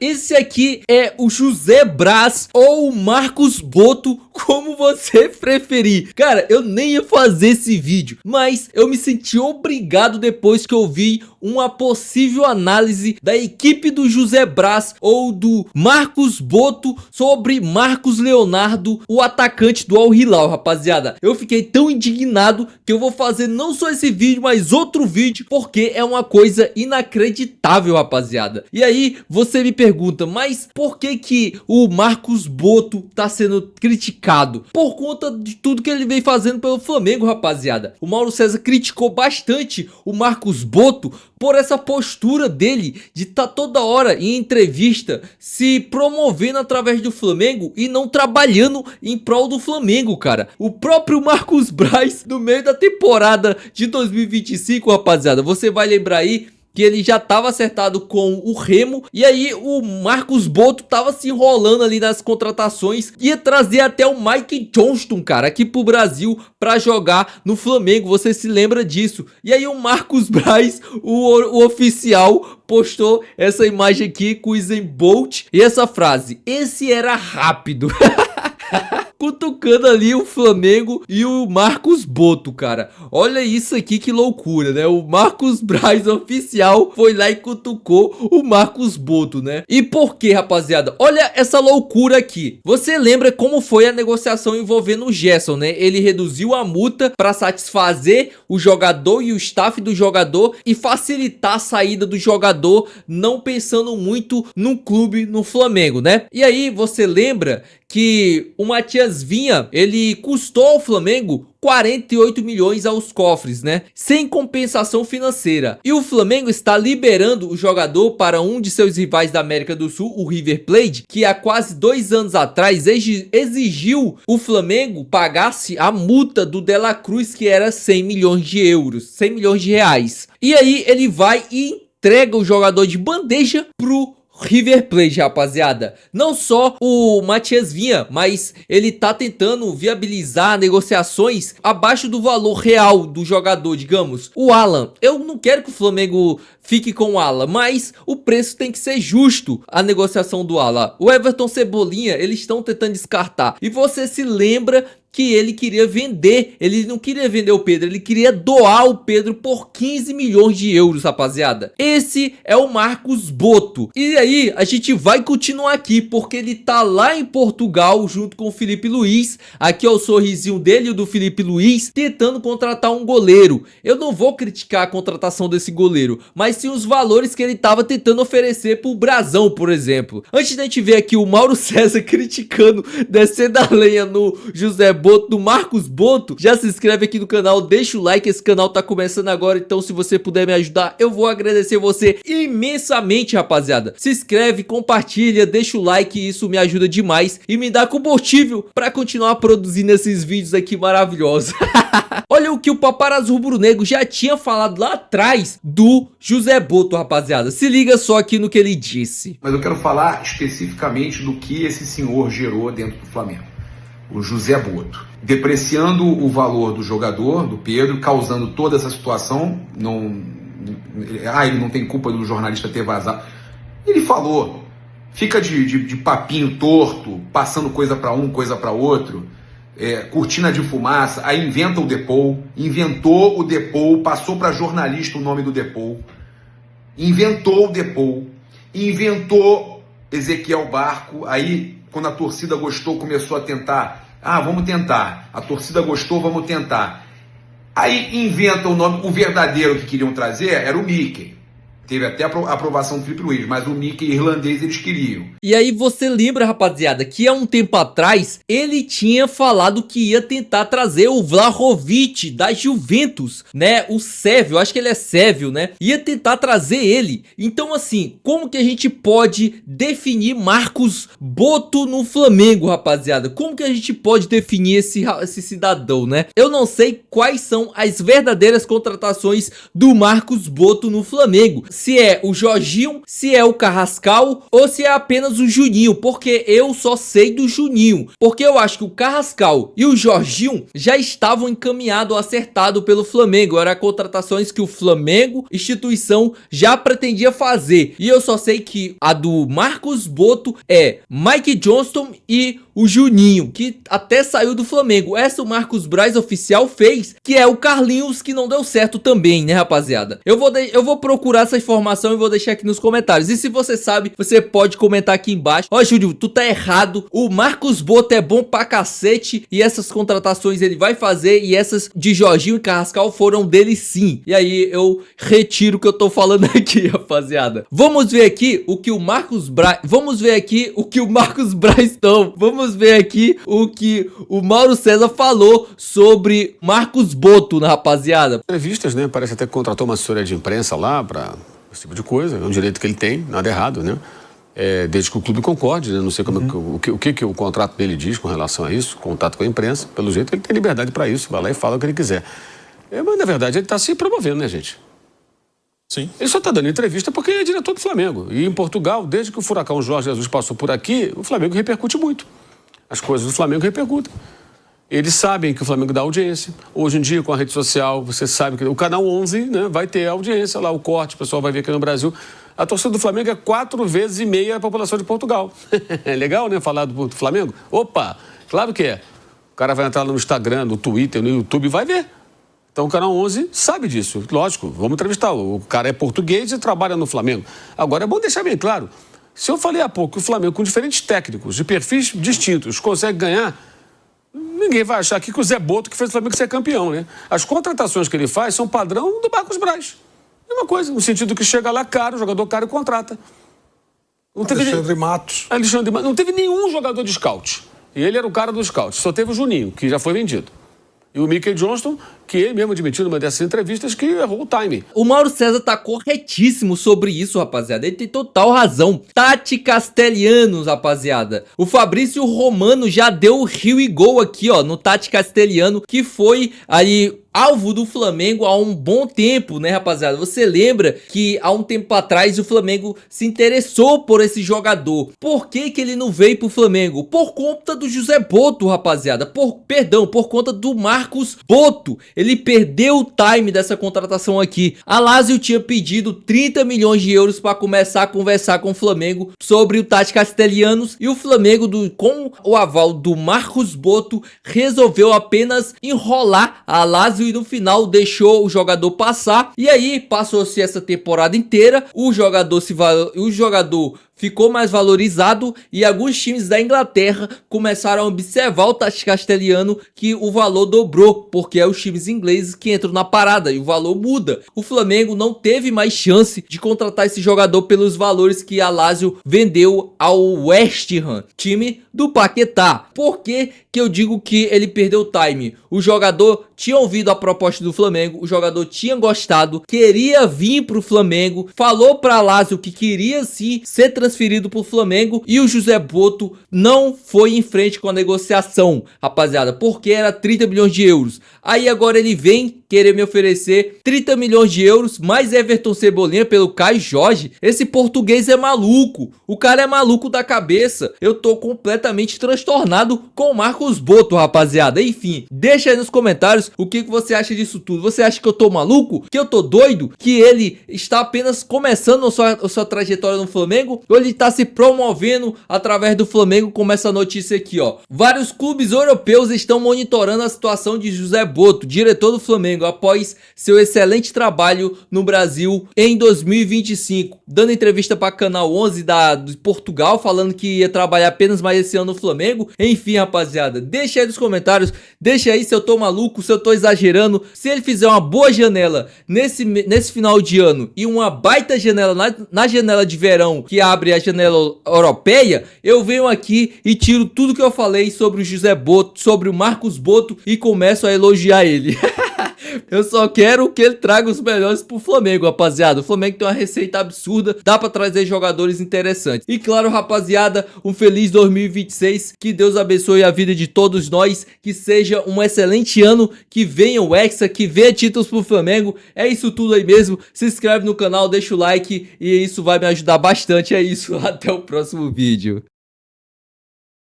Esse aqui é o José Braz ou o Marcos Boto, como você preferir. Cara, eu nem ia fazer esse vídeo, mas eu me senti obrigado depois que eu vi uma possível análise da equipe do José Braz ou do Marcos Boto sobre Marcos Leonardo, o atacante do Al Hilal, rapaziada. Eu fiquei tão indignado que eu vou fazer não só esse vídeo, mas outro vídeo, porque é uma coisa inacreditável, rapaziada. E aí você me pergunta, mas por que que o Marcos Boto tá sendo criticado? Por conta de tudo que ele vem fazendo pelo Flamengo, rapaziada. O Mauro César criticou bastante o Marcos Boto por essa postura dele de estar toda hora em entrevista se promovendo através do Flamengo e não trabalhando em prol do Flamengo, cara. O próprio Marcos Braz, no meio da temporada de 2025, rapaziada, você vai lembrar aí que ele já estava acertado com o Remo, e aí o Marcos Boto tava se enrolando ali nas contratações, ia trazer até o Mike Johnston, cara, aqui pro Brasil para jogar no Flamengo, você se lembra disso? E aí o Marcos Braz, o oficial, postou essa imagem aqui com o Usain Bolt e essa frase: esse era rápido. Cutucando ali o Flamengo e o Marcos Boto, cara. Olha isso aqui, que loucura, né? O Marcos Braz oficial foi lá e cutucou o Marcos Boto, né? E por que, rapaziada? Olha essa loucura aqui. Você lembra como foi a negociação envolvendo o Gerson, né? Ele reduziu a multa para satisfazer o jogador e o staff do jogador e facilitar a saída do jogador, não pensando muito no clube, no Flamengo, né? E aí você lembra que o Matias Vinha, ele custou ao Flamengo 48 milhões aos cofres, né? Sem compensação financeira. E o Flamengo está liberando o jogador para um de seus rivais da América do Sul, o River Plate, que há quase 2 anos atrás exigiu o Flamengo pagasse a multa do De La Cruz, que era 100 milhões de euros, 100 milhões de reais. E aí ele vai e entrega o jogador de bandeja pro River Plate, rapaziada. Não só o Matias Vinha, mas ele tá tentando viabilizar negociações abaixo do valor real do jogador, digamos. O Alan, eu não quero que o Flamengo fique com o Alan, mas o preço tem que ser justo, a negociação do Alan. O Everton Cebolinha, eles estão tentando descartar. E você se lembra que ele queria vender, ele não queria vender o Pedro, ele queria doar o Pedro por 15 milhões de euros, rapaziada. Esse é o Marcos Boto. E aí, a gente vai continuar aqui, porque ele tá lá em Portugal, junto com o Felipe Luiz. Aqui é o sorrisinho dele e o do Felipe Luiz, tentando contratar um goleiro. Eu não vou criticar a contratação desse goleiro, mas sim os valores que ele tava tentando oferecer pro Brasão, por exemplo. Antes da gente ver aqui o Mauro César criticando, descendo a lenha no José Boto, do Marcos Boto, já se inscreve aqui no canal, deixa o like, esse canal tá começando agora, então se você puder me ajudar, eu vou agradecer você imensamente, rapaziada. Se inscreve, compartilha, deixa o like, isso me ajuda demais e me dá combustível pra continuar produzindo esses vídeos aqui maravilhosos. Olha o que o Paparazzo Rubro-Negro já tinha falado lá atrás do José Boto, rapaziada. Se liga só aqui no que ele disse. Mas eu quero falar especificamente do que esse senhor gerou dentro do Flamengo. O José Boto, depreciando o valor do jogador, do Pedro, causando toda essa situação. Ele não tem culpa do jornalista ter vazado. Ele falou, fica de papinho torto, passando coisa para um, coisa para outro, cortina de fumaça, aí inventa o Depou, inventou o Depou, passou para jornalista o nome do Depou, inventou o Depou, inventou Ezequiel Barco, aí quando a torcida gostou, começou a tentar. Vamos tentar. A torcida gostou, vamos tentar. Aí inventa o nome, o verdadeiro que queriam trazer era o Mickey. Teve até a aprovação do Felipe Luiz, mas o Mickey irlandês eles queriam. E aí você lembra, rapaziada, que há um tempo atrás ele tinha falado que ia tentar trazer o Vlahovic da Juventus, né? O Sérvio, acho que ele é sérvio, né? Ia tentar trazer ele. Então assim, como que a gente pode definir Marcos Boto no Flamengo, rapaziada? Como que a gente pode definir esse cidadão, né? Eu não sei quais são as verdadeiras contratações do Marcos Boto no Flamengo. se é o Jorginho, se é o Carrascal ou se é apenas o Juninho, porque eu só sei do Juninho, porque eu acho que o Carrascal e o Jorginho já estavam encaminhados, acertados pelo Flamengo, eram contratações que o Flamengo, instituição, já pretendia fazer, e eu só sei que a do Marcos Boto é Mike Johnston e o Juninho, que até saiu do Flamengo. Essa o Marcos Braz oficial fez, que é o Carlinhos, que não deu certo também, né, rapaziada? Eu vou procurar essa informação e vou deixar aqui nos comentários. E se você sabe, você pode comentar aqui embaixo. Ó, Júlio, tu tá errado. O Marcos Boto é bom pra cacete e essas contratações ele vai fazer, e essas de Jorginho e Carrascal foram dele sim. E aí eu retiro o que eu tô falando aqui, rapaziada. Vamos ver aqui o que o Marcos Braz... Vamos ver aqui o que o Marcos Braz... Não, vamos ver aqui o que o Mauro César falou sobre Marcos Boto, né, rapaziada? Entrevistas, né? Parece até que contratou uma assessoria de imprensa lá pra esse tipo de coisa. É um direito que ele tem, nada errado, né? Desde que o clube concorde, né? Não sei como o que o contrato dele diz com relação a isso, contato com a imprensa. Pelo jeito, ele tem liberdade pra isso, vai lá e fala o que ele quiser. Mas, na verdade, ele tá se promovendo, né, gente? Sim. Ele só tá dando entrevista porque ele é diretor do Flamengo. E em Portugal, desde que o furacão Jorge Jesus passou por aqui, o Flamengo repercute muito. As coisas do Flamengo repercutem. Eles sabem que o Flamengo dá audiência. Hoje em dia, com a rede social, você sabe que o Canal 11, né, vai ter audiência lá, o corte, o pessoal vai ver aqui no Brasil. A torcida do Flamengo é 4,5 vezes a população de Portugal. É legal, né, falar do Flamengo? Opa, claro que é. O cara vai entrar no Instagram, no Twitter, no YouTube e vai ver. Então o Canal 11 sabe disso. Lógico, vamos entrevistar. O cara é português e trabalha no Flamengo. Agora, é bom deixar bem claro. Se eu falei há pouco que o Flamengo, com diferentes técnicos, de perfis distintos, consegue ganhar, ninguém vai achar aqui que o Zé Boto que fez o Flamengo ser campeão, né? As contratações que ele faz são padrão do Marcos Braz. Mesma coisa, no sentido que chega lá caro, o jogador caro e contrata. Alexandre Matos. Não teve nenhum jogador de scout. E ele era o cara do scout. Só teve o Juninho, que já foi vendido. E o Mickey Johnston, que ele mesmo admitiu numa dessas entrevistas que errou o timing. O Mauro César tá corretíssimo sobre isso, rapaziada. Ele tem total razão. Tati Castelhanos, rapaziada. O Fabrício Romano já deu o Here we go aqui, ó, no Tati Castelhano, que foi aí alvo do Flamengo há um bom tempo, né, rapaziada? Você lembra que há um tempo atrás o Flamengo se interessou por esse jogador. Por que que ele não veio pro Flamengo? Por conta do José Boto, rapaziada. Por conta do Marcos Boto. Ele perdeu o time dessa contratação aqui. A Lazio tinha pedido 30 milhões de euros para começar a conversar com o Flamengo sobre o Tati Castelhanos, e o Flamengo, com o aval do Marcos Boto, resolveu apenas enrolar a Lazio e no final deixou o jogador passar. E aí passou-se essa temporada inteira, o jogador ficou mais valorizado e alguns times da Inglaterra começaram a observar o Tati Castelhano, que o valor dobrou, porque é os times ingleses que entram na parada e o valor muda. O Flamengo não teve mais chance de contratar esse jogador pelos valores que a Lazio vendeu ao West Ham, time do Paquetá. Por que que eu digo que ele perdeu o time? O jogador tinha ouvido a proposta do Flamengo, o jogador tinha gostado, queria vir pro Flamengo, falou pra Lazio que queria sim ser transferido pro Flamengo, e o José Boto não foi em frente com a negociação, rapaziada, porque era 30 milhões de euros. Aí agora ele vem querer me oferecer 30 milhões de euros mais Everton Cebolinha pelo Caio Jorge. Esse português é maluco, o cara é maluco da cabeça. Eu tô completamente transtornado com o Marcos Boto, rapaziada. Enfim, deixa aí nos comentários o que você acha disso tudo. Você acha que eu tô maluco? Que eu tô doido? Que ele está apenas começando a sua trajetória no Flamengo? Ou ele tá se promovendo através do Flamengo, como essa notícia aqui, ó? Vários clubes europeus estão monitorando a situação de José Boto, diretor do Flamengo, após seu excelente trabalho no Brasil em 2025. Dando entrevista para Canal 11 de Portugal, falando que ia trabalhar apenas mais esse ano no Flamengo. Enfim, rapaziada, deixa aí nos comentários, deixa aí se eu tô maluco, se eu tô exagerando. Se ele fizer uma boa janela nesse final de ano e uma baita janela na janela de verão, que abre a janela europeia, eu venho aqui e tiro tudo que eu falei sobre o José Boto, sobre o Marcos Boto, e começo a elogiar ele. Eu só quero que ele traga os melhores pro Flamengo, rapaziada. O Flamengo tem uma receita absurda, dá pra trazer jogadores interessantes. E claro, rapaziada, um feliz 2026, que Deus abençoe a vida de todos nós, que seja um excelente ano, que venha o Hexa, que venha títulos pro Flamengo. É isso tudo aí mesmo. Se inscreve no canal, deixa o like e isso vai me ajudar bastante. É isso, até o próximo vídeo.